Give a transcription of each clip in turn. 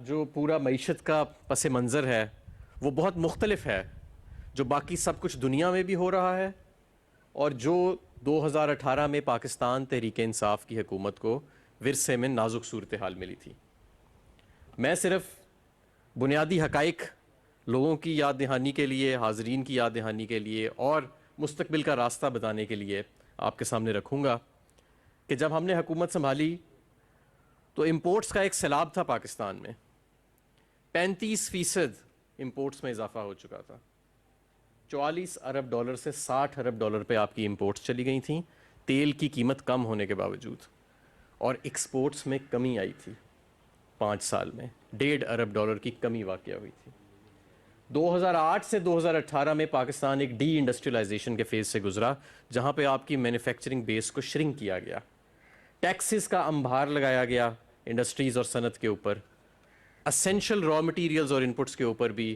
جو پورا معیشت کا پس منظر ہے وہ بہت مختلف ہے جو باقی سب کچھ دنیا میں بھی ہو رہا ہے اور جو 2018 میں پاکستان تحریک انصاف کی حکومت کو ورثے میں نازک صورتحال ملی تھی۔ میں صرف بنیادی حقائق لوگوں کی یاد دہانی کے لیے، حاضرین کی یاد دہانی کے لیے اور مستقبل کا راستہ بتانے کے لیے آپ کے سامنے رکھوں گا کہ جب ہم نے حکومت سنبھالی تو امپورٹس کا ایک سیلاب تھا پاکستان میں، 35% امپورٹس میں اضافہ ہو چکا تھا، 44 ارب ڈالر سے 60 ارب ڈالر پہ آپ کی امپورٹس چلی گئی تھیں تیل کی قیمت کم ہونے کے باوجود، اور ایکسپورٹس میں کمی آئی تھی 5 سال میں 1.5 ارب ڈالر کی کمی واقع ہوئی تھی۔ 2008 سے 2018 میں پاکستان ایک ڈی انڈسٹریلائزیشن کے فیز سے گزرا جہاں پہ آپ کی مینوفیکچرنگ بیس کو شرنک کیا گیا، ٹیکسز کا انبار لگایا گیا انڈسٹریز اور صنعت کے اوپر، اسینشل را مٹیریلز اور انپٹس کے اوپر بھی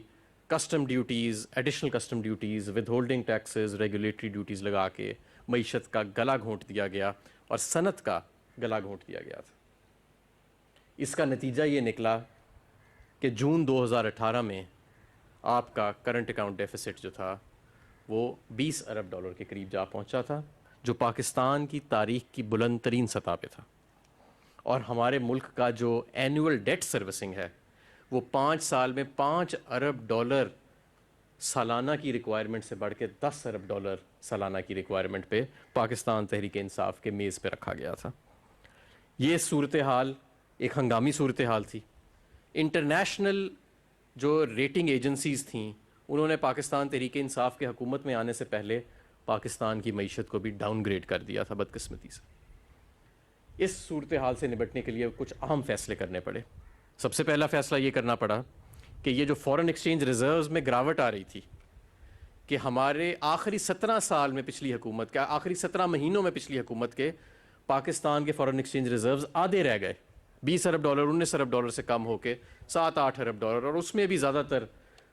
custom duties, additional custom duties, with holding taxes, regulatory duties لگا کے معیشت کا گلا گھونٹ دیا گیا اور صنعت کا گلا گھونٹ دیا گیا تھا۔ اس کا نتیجہ یہ نکلا کہ جون 2018 میں آپ کا کرنٹ اکاؤنٹ ڈیفیسٹ جو تھا وہ 20 ارب ڈالر کے قریب جا پہنچا تھا، جو پاکستان کی تاریخ کی بلند ترین سطح پہ تھا، اور ہمارے ملک کا جو اینول ڈیٹ سروسنگ ہے وہ 5 سال میں 5 ارب ڈالر سالانہ کی ریکوائرمنٹ سے بڑھ کے 10 ارب ڈالر سالانہ کی ریکوائرمنٹ پہ پاکستان تحریک انصاف کے میز پہ رکھا گیا تھا۔ یہ صورتحال ایک ہنگامی صورتحال تھی۔ انٹرنیشنل جو ریٹنگ ایجنسیز تھیں انہوں نے پاکستان تحریک انصاف کے حکومت میں آنے سے پہلے پاکستان کی معیشت کو بھی ڈاؤن گریڈ کر دیا تھا بدقسمتی سے۔ اس صورتحال سے نپٹنے کے لیے کچھ اہم فیصلے کرنے پڑے۔ سب سے پہلا فیصلہ یہ کرنا پڑا کہ یہ جو فورن ایکسچینج ریزروز میں گراوٹ آ رہی تھی کہ ہمارے آخری 17 سال میں پچھلی حکومت کے آخری 17 مہینوں میں پچھلی حکومت کے پاکستان کے فورن ایکسچینج ریزروز آدھے رہ گئے، 20 ارب ڈالر 19 ارب ڈالر سے کم ہو کے 7-8 ارب ڈالر، اور اس میں بھی زیادہ تر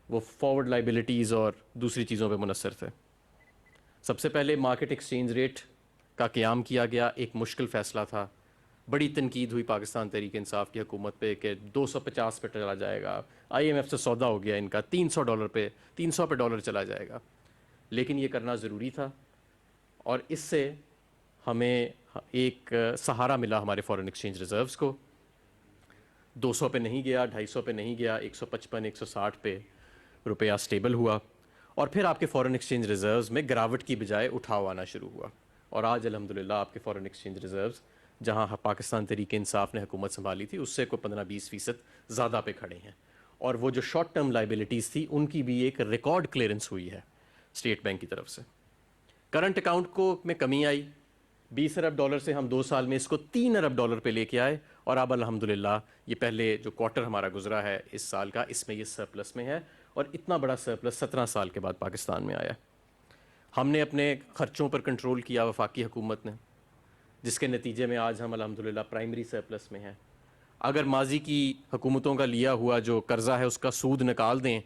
وہ فارورڈ لائبلٹیز اور دوسری چیزوں پہ منحصر تھے۔ سب سے پہلے مارکیٹ ایکسچینج ریٹ کا قیام کیا گیا، ایک مشکل فیصلہ تھا، بڑی تنقید ہوئی پاکستان تحریک انصاف کی حکومت پہ کہ 250 پہ چلا جائے گا، آئی ایم ایف سے سودا ہو گیا ان کا 300 پہ ڈالر چلا جائے گا، لیکن یہ کرنا ضروری تھا، اور اس سے ہمیں ایک سہارا ملا ہمارے فورن ایکسچینج ریزروز کو۔ 200 پہ نہیں گیا، 250 پہ نہیں گیا، 155 160 پہ روپیہ سٹیبل ہوا، اور پھر آپ کے فورن ایکسچینج ریزروز میں گراوٹ کی بجائے اٹھاؤ آنا شروع ہوا، اور آج الحمدللہ آپ کے فورن ایکسچینج ریزروز جہاں پاکستان تحریک انصاف نے حکومت سنبھالی تھی اس سے کوئی 15-20% زیادہ پہ کھڑے ہیں، اور وہ جو شارٹ ٹرم لائبلٹیز تھی ان کی بھی ایک ریکارڈ کلیئرنس ہوئی ہے اسٹیٹ بینک کی طرف سے۔ کرنٹ اکاؤنٹ کو میں کمی آئی، 20 ارب ڈالر سے ہم 2 سال میں اس کو 3 ارب ڈالر پہ لے کے آئے، اور اب الحمدللہ یہ پہلے جو کوارٹر ہمارا گزرا ہے اس سال کا، اس میں یہ سرپلس میں ہے، اور اتنا بڑا سرپلس 17 سال کے بعد پاکستان میں آیا۔ ہم نے اپنے خرچوں پر کنٹرول کیا وفاقی حکومت نے، جس کے نتیجے میں آج ہم الحمدللہ پرائمری سرپلس میں ہیں۔ اگر ماضی کی حکومتوں کا لیا ہوا جو قرضہ ہے اس کا سود نکال دیں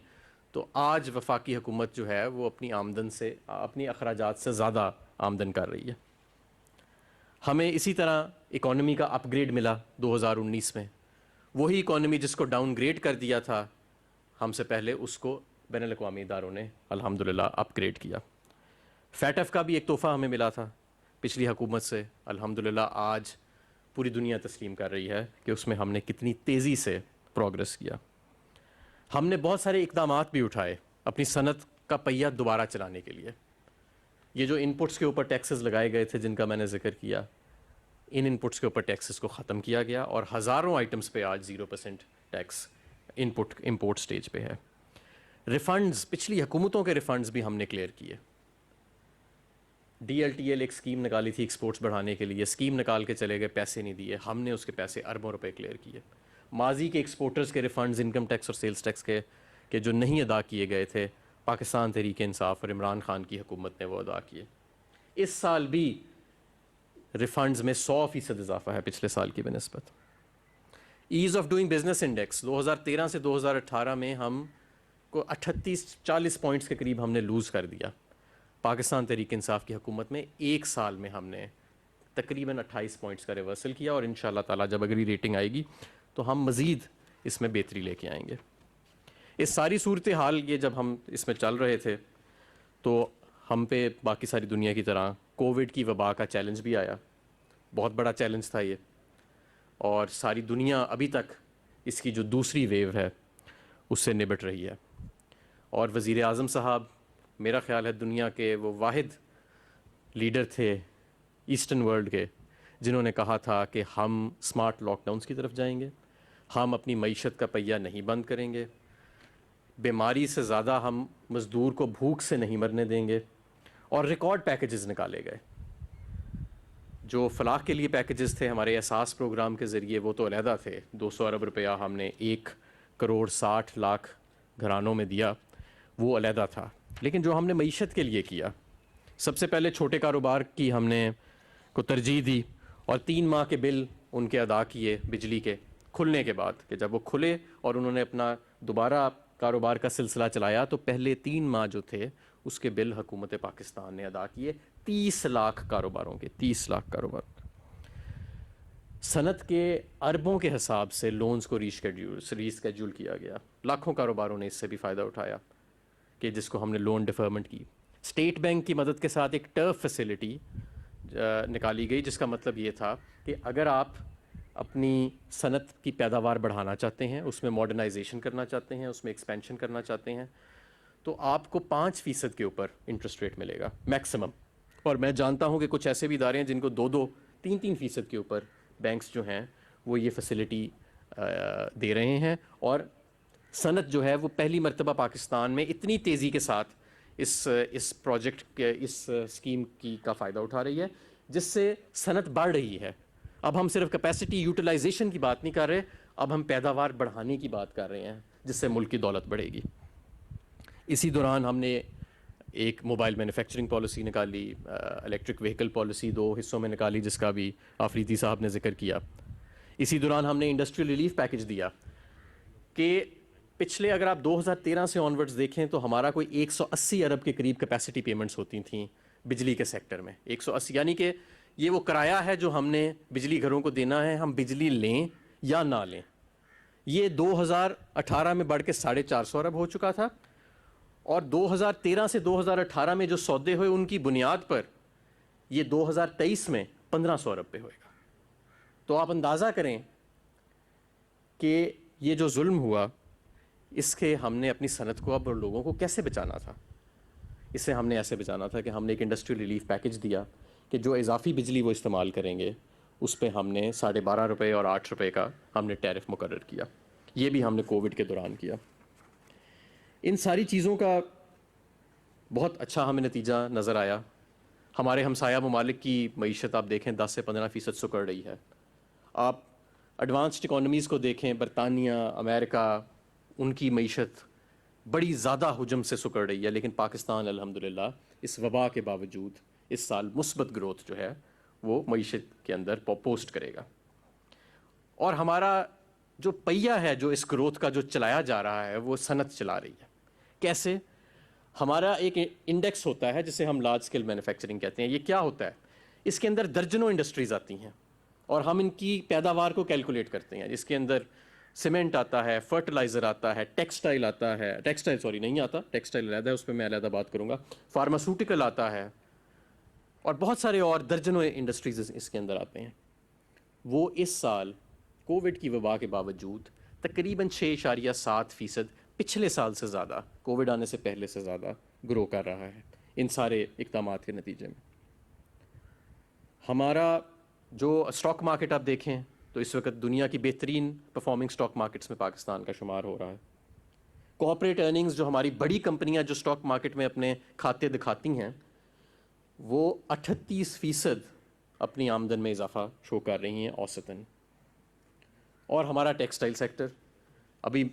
تو آج وفاقی حکومت جو ہے وہ اپنی آمدن سے، اپنی اخراجات سے زیادہ آمدن کر رہی ہے۔ ہمیں اسی طرح اکانومی کا اپ گریڈ ملا 2019 میں، وہی اکانومی جس کو ڈاؤن گریڈ کر دیا تھا ہم سے پہلے، اس کو بین الاقوامی اداروں نے الحمدللہ اپ گریڈ کیا۔ فیٹف کا بھی ایک تحفہ ہمیں ملا تھا پچھلی حکومت سے، الحمدللہ آج پوری دنیا تسلیم کر رہی ہے کہ اس میں ہم نے کتنی تیزی سے پروگرس کیا۔ ہم نے بہت سارے اقدامات بھی اٹھائے اپنی صنعت کا پہیہ دوبارہ چلانے کے لیے۔ یہ جو انپٹس کے اوپر ٹیکسز لگائے گئے تھے جن کا میں نے ذکر کیا، ان انپٹس کے اوپر ٹیکسز کو ختم کیا گیا، اور ہزاروں آئٹمز پہ آج 0% ٹیکس امپورٹ سٹیج پہ ہے۔ ریفنڈز، پچھلی حکومتوں کے ریفنڈز بھی ہم نے کلیئر کیے۔ DLTL ایک اسکیم نکالی تھی ایکسپورٹس بڑھانے کے لیے، اسکیم نکال کے چلے گئے، پیسے نہیں دیے، ہم نے اس کے پیسے اربوں روپے کلیئر کیے۔ ماضی کے ایکسپورٹرز کے ریفنڈز انکم ٹیکس اور سیلز ٹیکس کے جو نہیں ادا کیے گئے تھے، پاکستان تحریک انصاف اور عمران خان کی حکومت نے وہ ادا کیے۔ اس سال بھی ریفنڈز میں 100% اضافہ ہے پچھلے سال کی بنسبت۔ As of doing business index 2013 سے 2018 میں ہم کو 38-40 پوائنٹس کے قریب ہم نے لوز کر دیا۔ پاکستان تحریک انصاف کی حکومت میں ایک سال میں ہم نے تقریباً 28 پوائنٹس کا ریورسل کیا، اور انشاءاللہ تعالیٰ جب اگلی ریٹنگ آئے گی تو ہم مزید اس میں بہتری لے کے آئیں گے. اس ساری صورتحال یہ جب ہم اس میں چل رہے تھے تو ہم پہ باقی ساری دنیا کی طرح کووڈ کی وبا کا چیلنج بھی آیا. بہت بڑا چیلنج تھا یہ, اور ساری دنیا ابھی تک اس کی جو دوسری ویو ہے اس سے نبٹ رہی ہے. اور وزیر اعظم صاحب میرا خیال ہے دنیا کے وہ واحد لیڈر تھے ایسٹرن ورلڈ کے جنہوں نے کہا تھا کہ ہم اسمارٹ لاک ڈاؤنس کی طرف جائیں گے, ہم اپنی معیشت کا پہیہ نہیں بند کریں گے, بیماری سے زیادہ ہم مزدور کو بھوک سے نہیں مرنے دیں گے. اور ریکارڈ پیکیجز نکالے گئے. جو فلاح کے لیے پیکیجز تھے ہمارے احساس پروگرام کے ذریعے وہ تو علیحدہ تھے. 200 ارب روپیہ ہم نے 1,60,00,000 گھرانوں میں دیا, وہ علیحدہ تھا. لیکن جو ہم نے معیشت کے لیے کیا, سب سے پہلے چھوٹے کاروبار کی ہم نے کو ترجیح دی اور 3 ماہ کے بل ان کے ادا کیے بجلی کے کھلنے کے بعد, کہ جب وہ کھلے اور انہوں نے اپنا دوبارہ کاروبار کا سلسلہ چلایا تو پہلے 3 ماہ جو تھے اس کے بل حکومت پاکستان نے ادا کیے. 30 لاکھ کاروباروں کے, 30 لاکھ کاروبار. صنعت کے اربوں کے حساب سے لونز کو ریسکیڈول کیا گیا. لاکھوں کاروباروں نے اس سے بھی فائدہ اٹھایا, کہ جس کو ہم نے لون ڈیفرمنٹ کی. اسٹیٹ بینک کی مدد کے ساتھ ایک ٹرف فیسلٹی نکالی گئی, جس کا مطلب یہ تھا کہ اگر آپ اپنی صنعت کی پیداوار بڑھانا چاہتے ہیں, اس میں ماڈرنائزیشن کرنا چاہتے ہیں, اس میں ایکسپینشن کرنا چاہتے ہیں, تو آپ کو 5% کے اوپر انٹرسٹ ریٹ ملے گا میکسیمم. اور میں جانتا ہوں کہ کچھ ایسے بھی ادارے ہیں جن کو 2-2, 3-3% کے اوپر بینکس جو ہیں وہ یہ فیسلٹی دے رہے ہیں. اور صنعت جو ہے وہ پہلی مرتبہ پاکستان میں اتنی تیزی کے ساتھ اس پروجیکٹ کے اس اسکیم کا فائدہ اٹھا رہی ہے, جس سے صنعت بڑھ رہی ہے. اب ہم صرف کیپیسٹی یوٹیلائزیشن کی بات نہیں کر رہے, اب ہم پیداوار بڑھانے کی بات کر رہے ہیں, جس سے ملک کی دولت بڑھے گی. اسی دوران ہم نے ایک موبائل مینوفیکچرنگ پالیسی نکالی, الیکٹرک وہیکل پالیسی 2 حصوں میں نکالی, جس کا بھی آفریدی صاحب نے ذکر کیا. اسی دوران ہم نے انڈسٹریل ریلیف پیکج دیا کہ پچھلے اگر آپ 2013 سے آنورڈز دیکھیں تو ہمارا کوئی 180 ارب کے قریب کیپیسٹی پیمنٹس ہوتی تھیں بجلی کے سیکٹر میں. 180 یعنی کہ یہ وہ کرایہ ہے جو ہم نے بجلی گھروں کو دینا ہے, ہم بجلی لیں یا نہ لیں. یہ 2018 میں بڑھ کے 450 ارب ہو چکا تھا, اور 2013 سے 2018 میں جو سودے ہوئے ان کی بنیاد پر یہ 2023 میں 1500 ارب پہ ہوئے گا. تو آپ اندازہ کریں کہ یہ جو ظلم ہوا اس کے ہم نے اپنی صنعت کو اب لوگوں کو کیسے بچانا تھا. اسے ہم نے ایسے بچانا تھا کہ ہم نے ایک انڈسٹریل ریلیف پیکج دیا کہ جو اضافی بجلی وہ استعمال کریں گے اس پہ ہم نے 12.5 روپے اور 8 روپے کا ہم نے ٹیرف مقرر کیا. یہ بھی ہم نے کووڈ کے دوران کیا. ان ساری چیزوں کا بہت اچھا ہمیں نتیجہ نظر آیا. ہمارے ہمسایہ ممالک کی معیشت آپ دیکھیں 10 سے 15% سکڑ رہی ہے. آپ ایڈوانسڈ اکانومیز کو دیکھیں, برطانیہ, امریکہ, ان کی معیشت بڑی زیادہ حجم سے سکڑ رہی ہے, لیکن پاکستان الحمدللہ اس وبا کے باوجود اس سال مثبت گروتھ جو ہے وہ معیشت کے اندر پوسٹ کرے گا. اور ہمارا جو پہیہ ہے جو اس گروتھ کا جو چلایا جا رہا ہے وہ صنعت چلا رہی ہے. کیسے؟ ہمارا ایک انڈیکس ہوتا ہے جسے ہم لارج اسکیل مینوفیکچرنگ کہتے ہیں. یہ کیا ہوتا ہے؟ اس کے اندر درجنوں انڈسٹریز آتی ہیں اور ہم ان کی پیداوار کو کیلکولیٹ کرتے ہیں. اس کے اندر سیمنٹ آتا ہے, فرٹیلائزر آتا ہے, ٹیکسٹائل آتا ہے, ٹیکسٹائل نہیں آتا, ٹیکسٹائل علیحدہ ہے, اس پہ میں علیحدہ بات کروں گا, فارماسوٹیکل آتا ہے, اور بہت سارے اور درجنوں انڈسٹریز اس کے اندر آتے ہیں. وہ اس سال کووڈ کی وبا کے باوجود تقریباً 6.7% پچھلے سال سے زیادہ, کووڈ آنے سے پہلے سے زیادہ گرو کر رہا ہے ان سارے اقدامات کے نتیجے میں. ہمارا جو اسٹاک مارکیٹ آپ دیکھیں تو اس وقت دنیا کی بہترین پرفارمنگ اسٹاک مارکیٹس میں پاکستان کا شمار ہو رہا ہے. کارپوریٹ ارننگز جو ہماری بڑی کمپنیاں جو اسٹاک مارکیٹ میں اپنے کھاتے دکھاتی ہیں وہ 38% اپنی آمدن میں اضافہ شو کر رہی ہیں اوسطاً. اور ہمارا ٹیکسٹائل سیکٹر, ابھی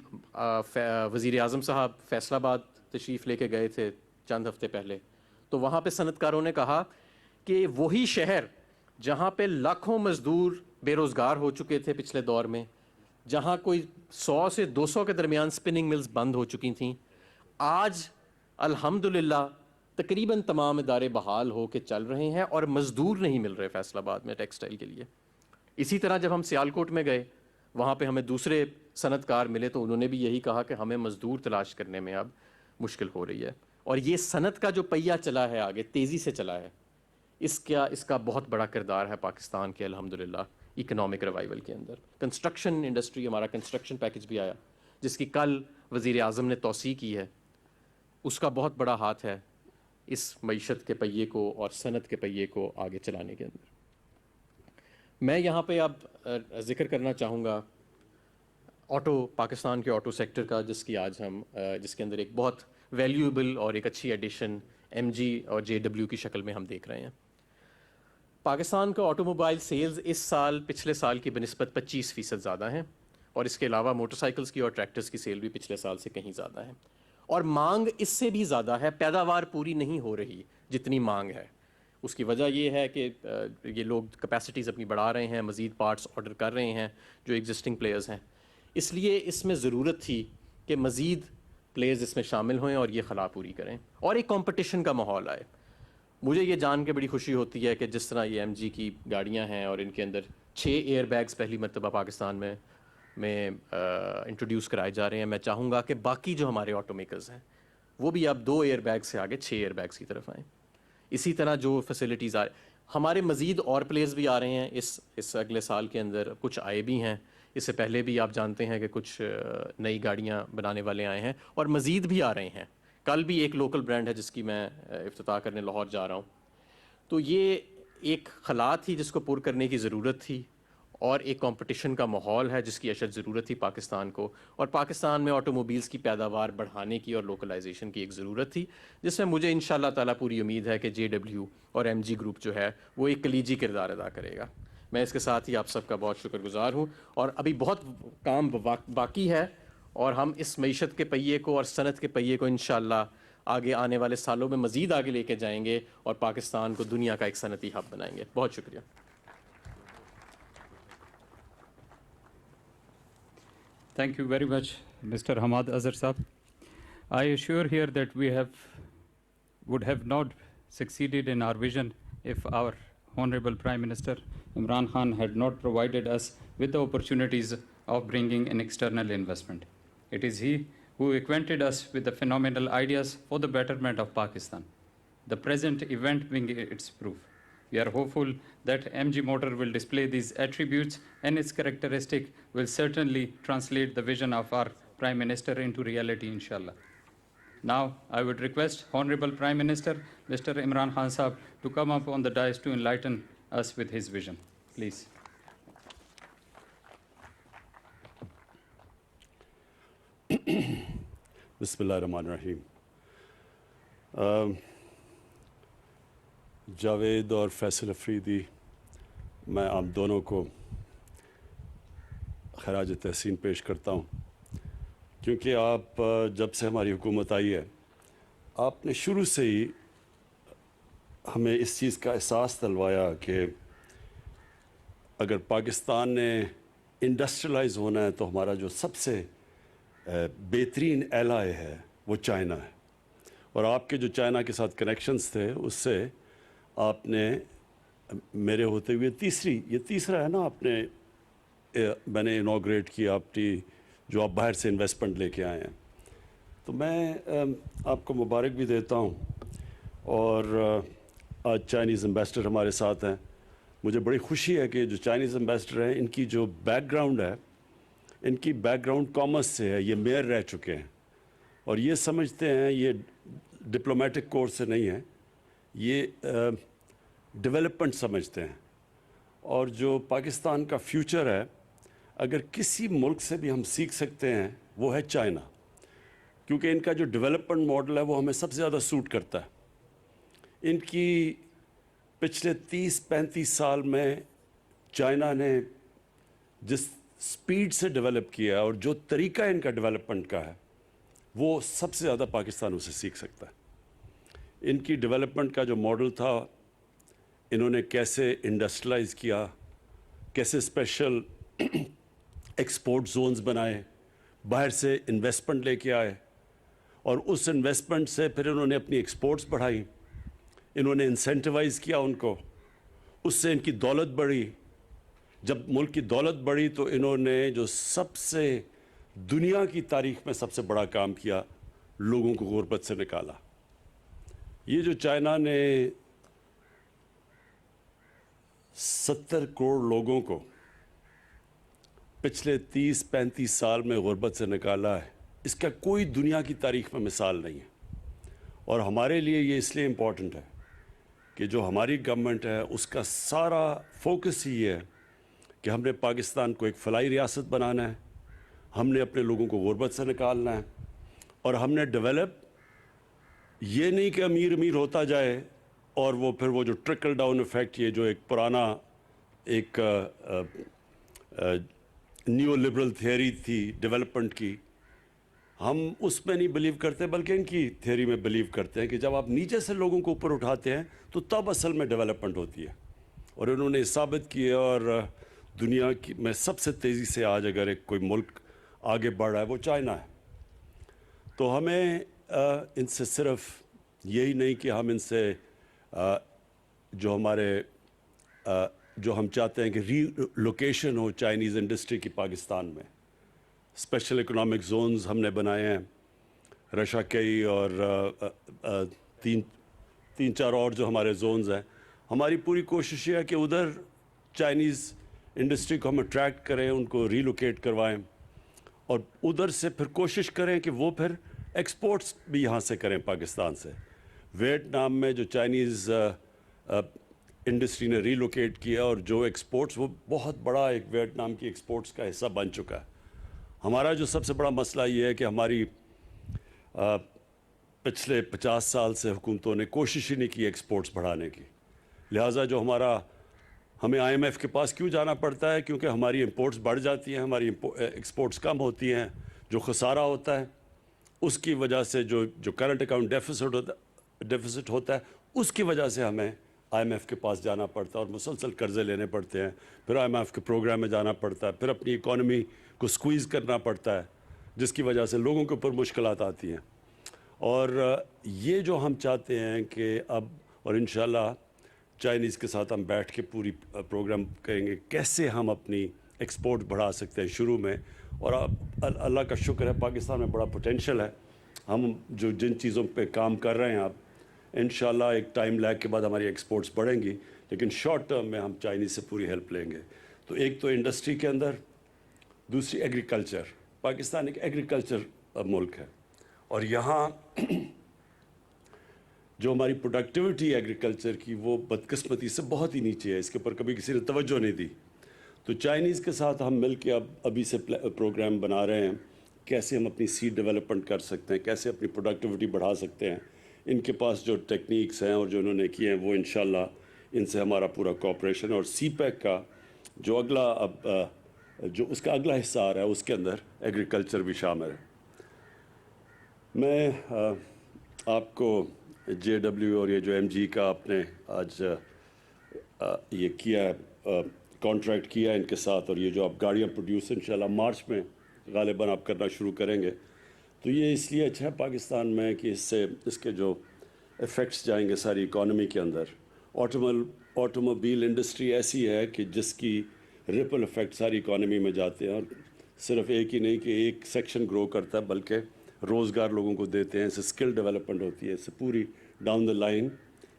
وزیر اعظم صاحب فیصل آباد تشریف لے کے گئے تھے چند ہفتے پہلے, تو وہاں پہ صنعت کاروں نے کہا کہ وہی شہر جہاں پہ لاکھوں مزدور بے روزگار ہو چکے تھے پچھلے دور میں, جہاں کوئی 100 سے 200 کے درمیان سپننگ ملز بند ہو چکی تھیں, آج الحمدللہ تقریباً تمام ادارے بحال ہو کے چل رہے ہیں اور مزدور نہیں مل رہے فیصل آباد میں ٹیکسٹائل کے لیے. اسی طرح جب ہم سیالکوٹ میں گئے وہاں پہ ہمیں دوسرے صنعت کار ملے تو انہوں نے بھی یہی کہا کہ ہمیں مزدور تلاش کرنے میں اب مشکل ہو رہی ہے. اور یہ صنعت کا جو پہیہ چلا ہے آگے تیزی سے چلا ہے, اس کا بہت بڑا کردار ہے پاکستان کے الحمدللہ اکنامک ریوائول کے اندر. کنسٹرکشن انڈسٹری, ہمارا کنسٹرکشن پیکج بھی آیا جس کی کل وزیر اعظم نے توسیع کی ہے, اس کا بہت بڑا ہاتھ ہے اس معیشت کے پہیے کو اور صنعت کے پہیے کو آگے چلانے کے اندر. میں یہاں پہ اب ذکر کرنا چاہوں گا پاکستان کے آٹو سیکٹر کا, جس کے اندر ایک بہت ویلیوبل اور ایک اچھی ایڈیشن ایم جی اور جے ڈبلیو کی شکل میں ہم دیکھ رہے ہیں. پاکستان کا آٹو موبائل سیلز اس سال پچھلے سال کی بنسبت 25% زیادہ ہیں, اور اس کے علاوہ موٹر سائیکلز کی اور ٹریکٹرز کی سیل بھی پچھلے سال سے کہیں زیادہ ہے, اور مانگ اس سے بھی زیادہ ہے. پیداوار پوری نہیں ہو رہی جتنی مانگ ہے. اس کی وجہ یہ ہے کہ یہ لوگ کیپیسٹیز اپنی بڑھا رہے ہیں, مزید پارٹس آرڈر کر رہے ہیں جو ایگزسٹنگ پلیئرز ہیں. اس لیے اس میں ضرورت تھی کہ مزید پلیئرز اس میں شامل ہوئیں اور یہ خلا پوری کریں اور ایک کمپٹیشن کا ماحول آئے. مجھے یہ جان کے بڑی خوشی ہوتی ہے کہ جس طرح یہ ایم جی کی گاڑیاں ہیں اور ان کے اندر 6 ایئر بیگز پہلی مرتبہ پاکستان میں انٹروڈیوس کرائے جا رہے ہیں. میں چاہوں گا کہ باقی جو ہمارے آٹو میکرز ہیں وہ بھی اب 2 ایئر بیگ سے آگے 6 ایئر بیگز کی طرف آئیں. اسی طرح جو فیسلٹیز ہمارے مزید اور پلیئرز بھی آ رہے ہیں اس اگلے سال کے اندر, کچھ آئے بھی ہیں. اس سے پہلے بھی آپ جانتے ہیں کہ کچھ نئی گاڑیاں بنانے والے آئے ہیں اور مزید بھی آ رہے ہیں. کل بھی ایک لوکل برانڈ ہے جس کی میں افتتاح کرنے لاہور جا رہا ہوں. تو یہ ایک خلا تھی جس کو پر کرنے کی ضرورت تھی, اور ایک کمپٹیشن کا ماحول ہے جس کی اشد ضرورت تھی پاکستان کو, اور پاکستان میں آٹو موبیلز کی پیداوار بڑھانے کی اور لوکلائزیشن کی ایک ضرورت تھی, جس میں مجھے انشاءاللہ تعالیٰ پوری امید ہے کہ جے ڈبلیو اور ایم جی گروپ جو ہے وہ ایک کلیجی کردار ادا کرے گا. میں اس کے ساتھ ہی آپ سب کا بہت شکر گزار ہوں, اور ابھی بہت کام باقی ہے, اور ہم اس معیشت کے پہیے کو اور صنعت کے پہیے کو انشاءاللہ آگے آنے والے سالوں میں مزید آگے لے کے جائیں گے اور پاکستان کو دنیا کا ایک صنعتی ہب بنائیں گے. بہت شکریہ. Thank you very much, Mr. Hamad Azhar Saab. I assure here that we would have not succeeded in our vision if our Honorable Prime Minister Imran Khan had not provided us with the opportunities of bringing in external investment. It is he who acquainted us with the phenomenal ideas for the betterment of Pakistan. The present event being its proof. We are hopeful that MG Motor will display these attributes, and its characteristic will certainly translate the vision of our Prime Minister into reality, inshallah. Now, I would request Honorable Prime Minister, Mr. Imran Khan Saab, to come up on the dais to enlighten us with his vision. Please. Bismillah ar-Rahman ar-Rahim. Javed اور فیصل افریدی, میں آپ دونوں کو خراج تحسین پیش کرتا ہوں, کیونکہ آپ جب سے ہماری حکومت آئی ہے آپ نے شروع سے ہی ہمیں اس چیز کا احساس دلوایا کہ اگر پاکستان نے انڈسٹریلائز ہونا ہے تو ہمارا جو سب سے بہترین ایلائے ہے وہ چائنا ہے, اور آپ کے جو چائنا کے ساتھ کنیکشنز تھے اس سے آپ نے میرے ہوتے ہوئے تیسرا ہے نا, آپ نے میں نے انوگریٹ کیا اپنی جو آپ باہر سے انویسٹمنٹ لے کے آئے ہیں, تو میں آپ کو مبارک بھی دیتا ہوں. اور آج چائنیز امبیسڈر ہمارے ساتھ ہیں. مجھے بڑی خوشی ہے کہ جو چائنیز امبیسڈر ہیں ان کی جو بیک گراؤنڈ ہے, ان کی بیک گراؤنڈ کامرس سے ہے. یہ میئر رہ چکے ہیں اور یہ سمجھتے ہیں, یہ ڈپلومیٹک کورس سے نہیں ہے, یہ ڈیولپمنٹ سمجھتے ہیں. اور جو پاکستان کا فیوچر ہے اگر کسی ملک سے بھی ہم سیکھ سکتے ہیں وہ ہے چائنا, کیونکہ ان کا جو ڈیولپمنٹ ماڈل ہے وہ ہمیں سب سے زیادہ سوٹ کرتا ہے. ان کی پچھلے 30-35 سال میں چائنا نے جس سپیڈ سے ڈیولپ کیا اور جو طریقہ ان کا ڈیولپمنٹ کا ہے وہ سب سے زیادہ پاکستان اسے سیکھ سکتا ہے. ان کی ڈیولپمنٹ کا جو ماڈل تھا, انہوں نے کیسے انڈسٹریلائز کیا, کیسے اسپیشل ایکسپورٹ زونز بنائے, باہر سے انویسٹمنٹ لے کے آئے, اور اس انویسٹمنٹ سے پھر انہوں نے اپنی ایکسپورٹس بڑھائی, انہوں نے انسینٹیوائز کیا ان کو, اس سے ان کی دولت بڑھی. جب ملک کی دولت بڑھی تو انہوں نے جو سب سے دنیا کی تاریخ میں سب سے بڑا کام کیا, لوگوں کو غربت سے نکالا. یہ جو چائنا نے 70 کروڑ لوگوں کو پچھلے 30-35 سال میں غربت سے نکالا ہے, اس کا کوئی دنیا کی تاریخ میں مثال نہیں ہے. اور ہمارے لیے یہ اس لیے امپورٹنٹ ہے کہ جو ہماری گورنمنٹ ہے اس کا سارا فوکس ہی ہے کہ ہم نے پاکستان کو ایک فلاحی ریاست بنانا ہے, ہم نے اپنے لوگوں کو غربت سے نکالنا ہے, اور ہم نے ڈیولپ یہ نہیں کہ امیر امیر ہوتا جائے اور وہ پھر وہ جو ٹرکل ڈاؤن ایفیکٹ, یہ جو ایک پرانا ایک نیو لبرل تھیوری تھی ڈیولپمنٹ کی, ہم اس میں نہیں بلیو کرتے بلکہ ان کی تھیوری میں بلیو کرتے ہیں کہ جب آپ نیچے سے لوگوں کو اوپر اٹھاتے ہیں تو تب اصل میں ڈیولپمنٹ ہوتی ہے. اور انہوں نے ثابت کیا, اور دنیا کی میں سب سے تیزی سے آج اگر ایک کوئی ملک آگے بڑھ رہا ہے وہ چائنا ہے. تو ہمیں ان سے صرف یہی نہیں کہ ہم ان سے جو ہمارے جو ہم چاہتے ہیں کہ ری لوکیشن ہو چائنیز انڈسٹری کی پاکستان میں, اسپیشل اکنامک زونز ہم نے بنائے ہیں, رشا کئی اور تین چار اور جو ہمارے زونز ہیں. ہماری پوری کوشش یہ ہے کہ ادھر چائنیز انڈسٹری کو ہم اٹریکٹ کریں, ان کو ری لوکیٹ کروائیں, اور ادھر سے پھر کوشش کریں کہ وہ پھر ایکسپورٹس بھی یہاں سے کریں پاکستان سے. ویتنام میں جو چائنیز انڈسٹری نے ری لوکیٹ کیا اور جو ایکسپورٹس, وہ بہت بڑا ایک ویتنام کی ایکسپورٹس کا حصہ بن چکا ہے. ہمارا جو سب سے بڑا مسئلہ یہ ہے کہ ہماری پچھلے 50 سال سے حکومتوں نے کوشش ہی نہیں کی ایکسپورٹس بڑھانے کی. لہٰذا جو ہمیں IMF کے پاس کیوں جانا پڑتا ہے, کیونکہ ہماری امپورٹس بڑھ جاتی ہیں, ہماری ایکسپورٹس کم ہوتی ہیں, جو خسارہ ہوتا ہے اس کی وجہ سے جو کرنٹ اکاؤنٹ ڈیفیسٹ ہوتا ہے اس کی وجہ سے ہمیں IMF کے پاس جانا پڑتا ہے اور مسلسل قرضے لینے پڑتے ہیں. پھر IMF کے پروگرام میں جانا پڑتا ہے, پھر اپنی اکانومی کو سکویز کرنا پڑتا ہے, جس کی وجہ سے لوگوں کے اوپر مشکلات آتی ہیں. اور یہ جو ہم چاہتے ہیں کہ اب, اور انشاءاللہ چائنیز کے ساتھ ہم بیٹھ کے پوری پروگرام کریں گے کیسے ہم اپنی ایکسپورٹ بڑھا سکتے ہیں شروع میں. اور اللہ کا شکر ہے پاکستان میں بڑا پوٹینشیل ہے. ہم جن چیزوں پہ کام کر رہے ہیں اب, انشاءاللہ ایک ٹائم لیگ کے بعد ہماری ایکسپورٹس بڑھیں گی, لیکن شارٹ ٹرم میں ہم چائنیز سے پوری ہیلپ لیں گے. تو ایک تو انڈسٹری کے اندر, دوسری ایگریکلچر. پاکستان ایک ایگریکلچر ملک ہے, اور یہاں جو ہماری پروڈکٹیوٹی ایگریکلچر کی وہ بدقسمتی سے بہت ہی نیچے ہے, اس کے اوپر کبھی کسی نے توجہ نہیں دی. تو چائنیز کے ساتھ ہم مل کے ابھی سے پروگرام بنا رہے ہیں کیسے ہم اپنی سیڈ ڈیولپمنٹ کر سکتے ہیں, کیسے اپنی پروڈکٹیوٹی بڑھا سکتے ہیں. ان کے پاس جو ٹیکنیکس ہیں اور جو انہوں نے کیے ہیں وہ انشاءاللہ ان سے ہمارا پورا کوآپریشن. اور سی پیک کا جو اس کا اگلا حصہ آ رہا ہے اس کے اندر ایگریکلچر بھی شامل ہے. میں آپ کو JW اور یہ جو MG کا آپ نے آج یہ کیا ہے, کانٹریکٹ کیا ہے ان کے ساتھ, اور یہ جو آپ گاڑیاں پروڈیوس انشاءاللہ مارچ میں غالباً آپ کرنا شروع کریں گے, تو یہ اس لیے اچھا ہے پاکستان میں کہ اس کے جو ایفیکٹس جائیں گے ساری اکانومی کے اندر. آٹوموبیل انڈسٹری ایسی ہے کہ جس کی ریپل ایفیکٹ ساری اکانومی میں جاتے ہیں, اور صرف ایک ہی نہیں کہ ایک سیکشن گرو کرتا ہے بلکہ روزگار لوگوں کو دیتے ہیں, اس سے اسکل ڈیولپمنٹ ہوتی ہے, اس سے پوری ڈاؤن دا لائن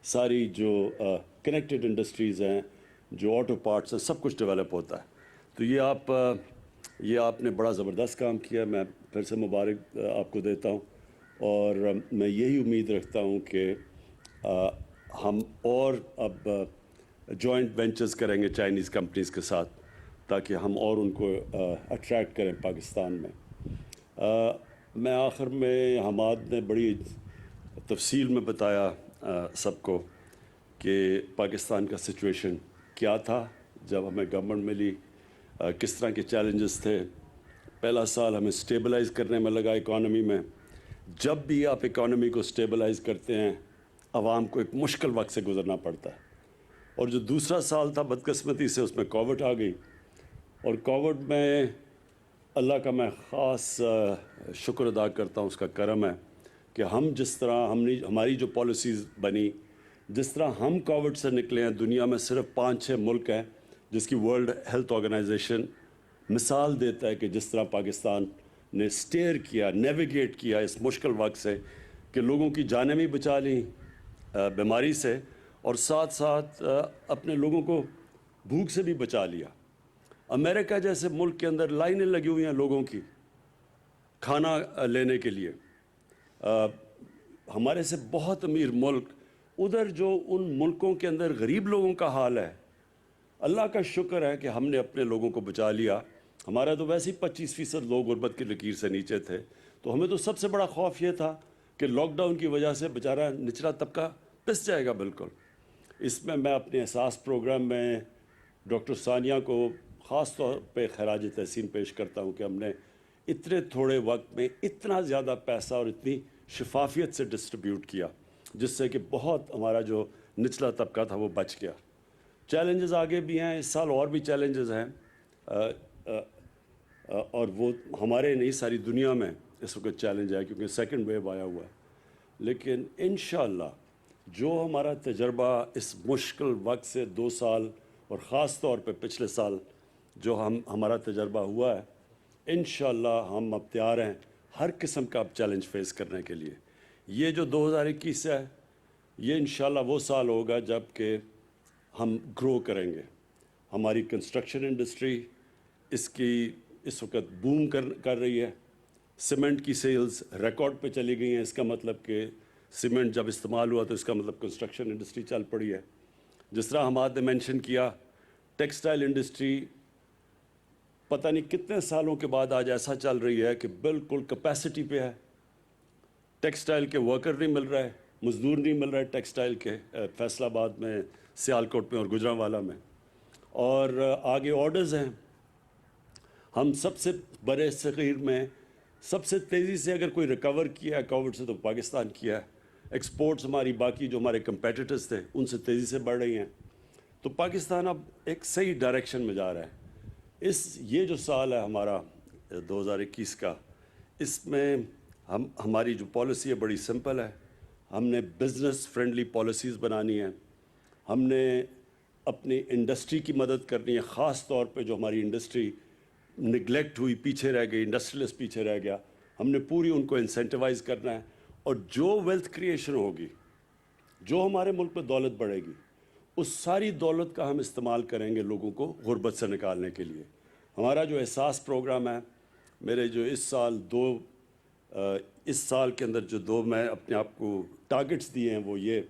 ساری جو کنیکٹڈ انڈسٹریز ہیں, جو آٹو پارٹس ہیں, سب کچھ ڈیولپ ہوتا ہے. تو یہ آپ نے بڑا زبردست کام کیا, میں پھر سے مبارک آپ کو دیتا ہوں. اور میں یہی امید رکھتا ہوں کہ ہم اور اب جوائنٹ وینچرز کریں گے چائنیز کمپنیز کے ساتھ, تاکہ ہم اور ان کو اٹریکٹ کریں پاکستان میں. میں آخر میں حماد نے بڑی تفصیل میں بتایا سب کو کہ پاکستان کا سچویشن کیا تھا جب ہمیں گورنمنٹ ملی, کس طرح کے چیلنجز تھے. پہلا سال ہمیں سٹیبلائز کرنے میں لگا اکانومی میں. جب بھی آپ اکانومی کو سٹیبلائز کرتے ہیں عوام کو ایک مشکل وقت سے گزرنا پڑتا ہے. اور جو دوسرا سال تھا بدقسمتی سے اس میں کووڈ آ گئی, اور کووڈ میں اللہ کا میں خاص شکر ادا کرتا ہوں, اس کا کرم ہے کہ ہم جس طرح ہماری جو پالیسیز بنی, جس طرح ہم کووڈ سے نکلے ہیں, دنیا میں صرف 5-6 ملک ہیں جس کی ورلڈ ہیلتھ آرگنائزیشن مثال دیتا ہے کہ جس طرح پاکستان نے سٹیئر کیا، نیویگیٹ کیا اس مشکل وقت سے کہ لوگوں کی جانیں بھی بچا لیں بیماری سے، اور ساتھ ساتھ اپنے لوگوں کو بھوک سے بھی بچا لیا۔ امریکہ جیسے ملک کے اندر لائنیں لگی ہوئی ہیں لوگوں کی کھانا لینے کے لیے، ہمارے سے بہت امیر ملک، ادھر جو ان ملکوں کے اندر غریب لوگوں کا حال ہے، اللہ کا شکر ہے کہ ہم نے اپنے لوگوں کو بچا لیا۔ ہمارا تو ویسے ہی 25% لوگ غربت کی لکیر سے نیچے تھے، تو ہمیں تو سب سے بڑا خوف یہ تھا کہ لاک ڈاؤن کی وجہ سے بیچارہ نچلا طبقہ پس جائے گا بالکل۔ اس میں اپنے احساس پروگرام میں ڈاکٹر ثانیہ کو خاص طور پہ خراج تحسین پیش کرتا ہوں کہ ہم نے اتنے تھوڑے وقت میں اتنا زیادہ پیسہ اور اتنی شفافیت سے ڈسٹریبیوٹ کیا، جس سے کہ بہت ہمارا جو نچلا طبقہ تھا وہ بچ گیا۔ چیلنجز آگے بھی ہیں، اس سال اور بھی چیلنجز ہیں، اور وہ ہمارے نہیں ساری دنیا میں اس وقت چیلنج ہے کیونکہ سیکنڈ ویو آیا ہوا ہے۔ لیکن انشاءاللہ جو ہمارا تجربہ اس مشکل وقت سے 2 سال اور خاص طور پہ پچھلے سال جو ہمارا تجربہ ہوا ہے، انشاءاللہ ہم اب تیار ہیں ہر قسم کا اب چیلنج فیس کرنے کے لیے۔ یہ جو 2021 ہے، یہ انشاءاللہ وہ سال ہوگا جب کہ ہم گرو کریں گے۔ ہماری کنسٹرکشن انڈسٹری اس وقت بوم کر رہی ہے، سیمنٹ کی سیلز ریکارڈ پہ چلی گئی ہیں۔ اس کا مطلب کہ سیمنٹ جب استعمال ہوا تو اس کا مطلب کنسٹرکشن انڈسٹری چل پڑی ہے۔ جس طرح حماد نے مینشن کیا، ٹیکسٹائل انڈسٹری پتہ نہیں کتنے سالوں کے بعد آج ایسا چل رہی ہے کہ بالکل کیپیسٹی پہ ہے۔ ٹیکسٹائل کے ورکر نہیں مل رہا ہے، مزدور نہیں مل رہا ہے ٹیکسٹائل کے، فیصل آباد میں، سیالکوٹ میں اور گجرانوالہ میں، اور آگے آرڈرز ہیں۔ ہم سب سے برے صغیر میں سب سے تیزی سے اگر کوئی ریکور کیا ہے کووڈ سے تو پاکستان کیا ہے۔ ایکسپورٹس ہماری باقی جو ہمارے کمپیٹیٹرز تھے ان سے تیزی سے بڑھ رہی ہیں، تو پاکستان اب ایک صحیح ڈائریکشن میں جا رہا ہے۔ یہ جو سال ہے ہمارا 2021 کا، اس میں ہماری جو پالیسی ہے بڑی سمپل ہے۔ ہم نے بزنس فرینڈلی پالیسیز بنانی ہیں، ہم نے اپنی انڈسٹری کی مدد کرنی ہے، خاص طور پہ جو ہماری انڈسٹری نگلیکٹ ہوئی، پیچھے رہ گئی، انڈسٹریلسٹ پیچھے رہ گیا، ہم نے پوری ان کو انسینٹیوائز کرنا ہے، اور جو ویلتھ کریشن ہوگی، جو ہمارے ملک میں دولت بڑھے گی، اس ساری دولت کا ہم استعمال کریں گے لوگوں کو غربت سے نکالنے کے لیے۔ ہمارا جو احساس پروگرام ہے، میرے جو اس سال کے اندر جو 2 میں اپنے آپ کو ٹارگٹس دیے ہیں وہ یہ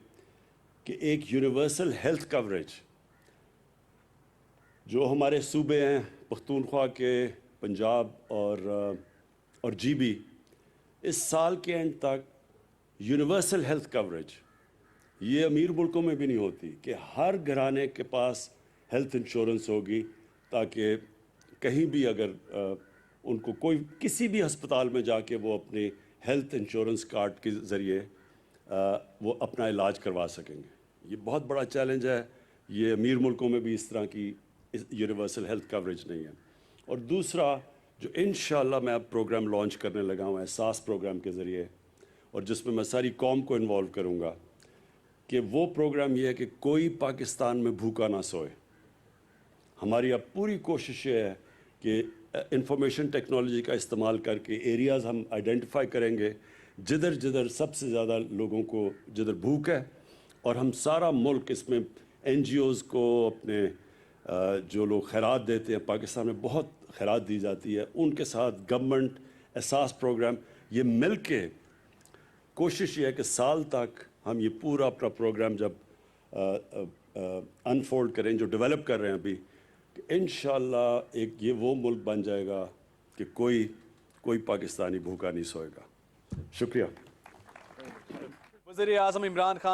کہ ایک یونیورسل ہیلتھ کوریج جو ہمارے صوبے ہیں پختونخوا کے، پنجاب اور جی بی، اس سال کے اینڈ تک یونیورسل ہیلتھ کوریج، یہ امیر ملکوں میں بھی نہیں ہوتی کہ ہر گھرانے کے پاس ہیلتھ انشورنس ہوگی، تاکہ کہیں بھی اگر ان کو کوئی کسی بھی ہسپتال میں جا کے وہ اپنے ہیلتھ انشورنس کارڈ کے ذریعے وہ اپنا علاج کروا سکیں گے۔ یہ بہت بڑا چیلنج ہے، یہ امیر ملکوں میں بھی اس طرح کی یونیورسل ہیلتھ کوریج نہیں ہے۔ اور دوسرا جو انشاءاللہ میں اب پروگرام لانچ کرنے لگا ہوں احساس پروگرام کے ذریعے، اور جس میں ساری قوم کو انوالو کروں گا، کہ وہ پروگرام یہ ہے کہ کوئی پاکستان میں بھوکا نہ سوئے۔ ہماری اب پوری کوشش یہ ہے کہ انفارمیشن ٹیکنالوجی کا استعمال کر کے ایریاز ہم آئیڈینٹیفائی کریں گے جدھر سب سے زیادہ لوگوں کو جدھر بھوک ہے، اور ہم سارا ملک اس میں این جی اوز کو، اپنے جو لوگ خیرات دیتے ہیں، پاکستان میں بہت خیرات دی جاتی ہے، ان کے ساتھ گورنمنٹ، احساس پروگرام، یہ مل کے کوشش یہ ہے کہ سال تک ہم یہ پورا اپنا پروگرام جب انفولڈ کریں، جو ڈیولپ کر رہے ہیں ابھی، کہ انشاءاللہ یہ وہ ملک بن جائے گا کہ کوئی پاکستانی بھوکا نہیں سوئے گا۔ شکریہ۔ وزیر اعظم عمران خان